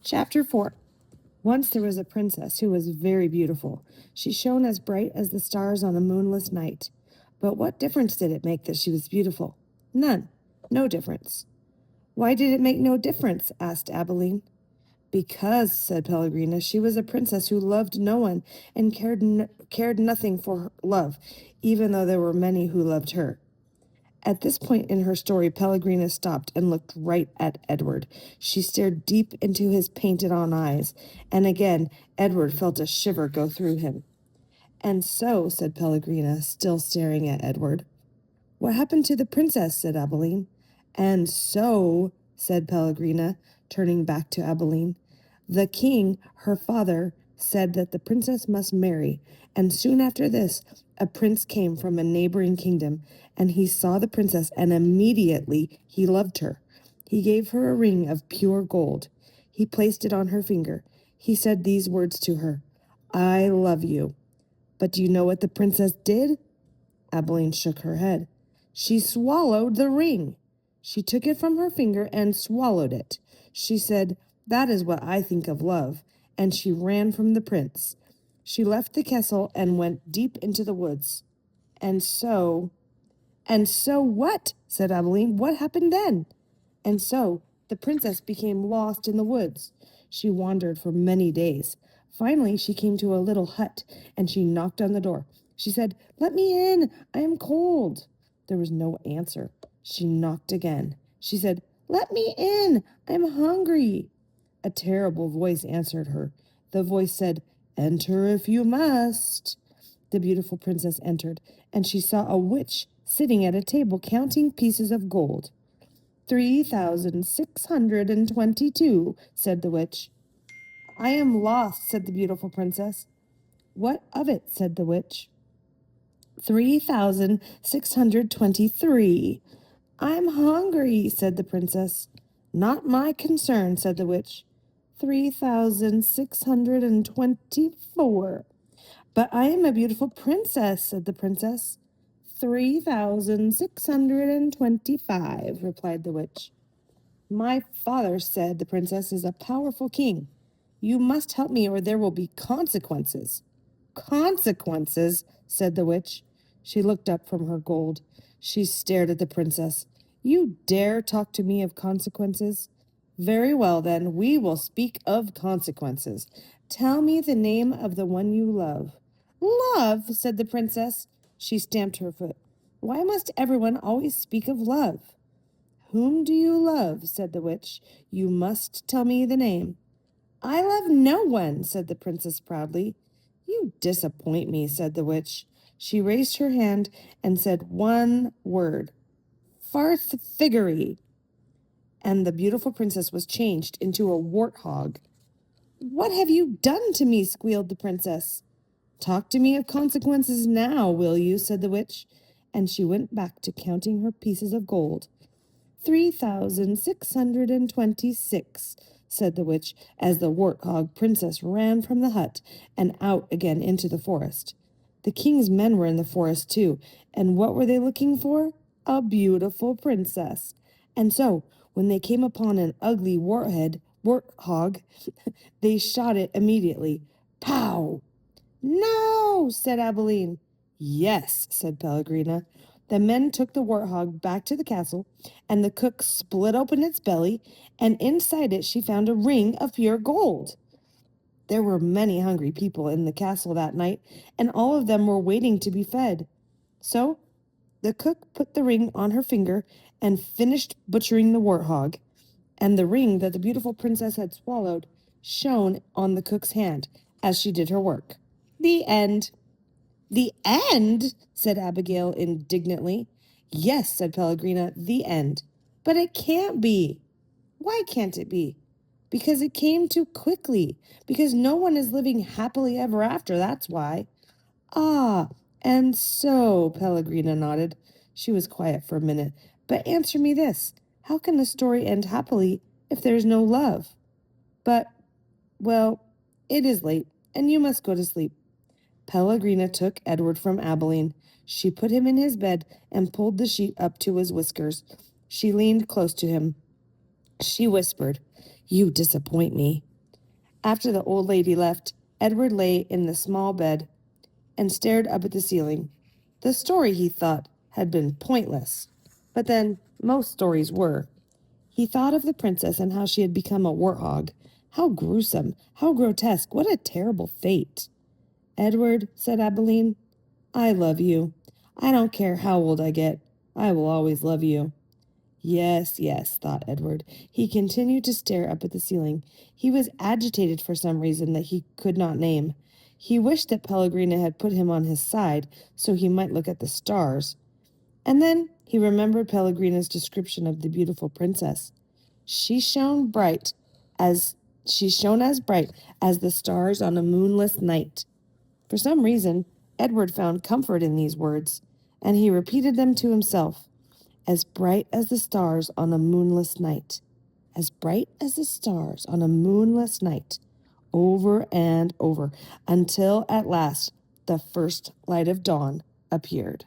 Chapter 4. Once there was a princess who was very beautiful. She shone as bright as the stars on a moonless night. But what difference did it make that she was beautiful? None. No difference. Why did it make no difference? Asked Abilene. Because, said Pellegrina, she was a princess who loved no one and cared nothing for her love, even though there were many who loved her. At this point in her story, Pellegrina stopped and looked right at Edward. She stared deep into his painted-on eyes, and again Edward felt a shiver go through him. And so, said Pellegrina, still staring at Edward. What happened to the princess? Said Abilene. And so, said Pellegrina, turning back to Abilene, the king, her father, said that the princess must marry, and soon after this a prince came from a neighboring kingdom, and he saw the princess, and immediately he loved her. He gave her a ring of pure gold. He placed it on her finger. He said these words to her, I love you. But do you know what the princess did? Abilene shook her head. She swallowed the ring. She took it from her finger and swallowed it. She said, that is what I think of love, and she ran from the prince. She left the castle and went deep into the woods. And so what? Said Abilene. What happened then? And so the princess became lost in the woods. She wandered for many days. Finally, she came to a little hut, and she knocked on the door. She said, let me in. I am cold. There was no answer. She knocked again. She said, let me in. I am hungry. A terrible voice answered her. The voice said, enter if you must. The beautiful princess entered, and she saw a witch sitting at a table counting pieces of gold. 3,622, said the witch. I am lost, said the beautiful princess. What of it? Said the witch. 3,623. I'm hungry, said the princess. Not my concern, said the witch. 3,624. But I am a beautiful princess, said the princess. 3,625, replied the witch. My father, said the princess, is a powerful king. You must help me or there will be consequences. Consequences, said the witch. She looked up from her gold. She stared at the princess. You dare talk to me of consequences? Very well, then, we will speak of consequences. Tell me the name of the one you love. Love, said the princess. She stamped her foot. Why must everyone always speak of love? Whom do you love? Said the witch. You must tell me the name. I love no one, said the princess proudly. You disappoint me, said the witch. She raised her hand and said one word. Farthfiggery. And the beautiful princess was changed into a warthog. What have you done to me? Squealed the princess. Talk to me of consequences now, will you? Said the witch. And she went back to counting her pieces of gold. 3,626, said the witch, as the warthog princess ran from the hut and out again into the forest. The king's men were in the forest too, and what were they looking for? A beautiful princess. And so, when they came upon an ugly warthog, they shot it immediately. Pow! No, said Abilene. Yes, said Pellegrina. The men took the warthog back to the castle, and the cook split open its belly, and inside it she found a ring of pure gold. There were many hungry people in the castle that night, and all of them were waiting to be fed. So the cook put the ring on her finger and finished butchering the warthog, and the ring that the beautiful princess had swallowed shone on the cook's hand as she did her work. The end. The end? Said Abigail indignantly. Yes, said Pellegrina, the end. But it can't be. Why can't it be? Because it came too quickly. Because no one is living happily ever after, that's why. Ah, and so, Pellegrina nodded. She was quiet for a minute. But answer me this. How can a story end happily if there's no love? But, well, it is late, and you must go to sleep. Pellegrina took Edward from Abilene. She put him in his bed and pulled the sheet up to his whiskers. She leaned close to him. She whispered, You disappoint me. After the old lady left, Edward lay in the small bed and stared up at the ceiling. The story, he thought, had been pointless. But then, most stories were. He thought of the princess and how she had become a warthog. How gruesome, how grotesque, what a terrible fate. Edward, said Abilene, I love you. I don't care how old I get. I will always love you. Yes, yes, thought Edward. He continued to stare up at the ceiling. He was agitated for some reason that he could not name. He wished that Pellegrina had put him on his side so he might look at the stars. And then he remembered Pellegrina's description of the beautiful princess. She shone as bright as the stars on a moonless night. For some reason, Edward found comfort in these words, and he repeated them to himself. As bright as the stars on a moonless night. As bright as the stars on a moonless night. Over and over, until at last the first light of dawn appeared.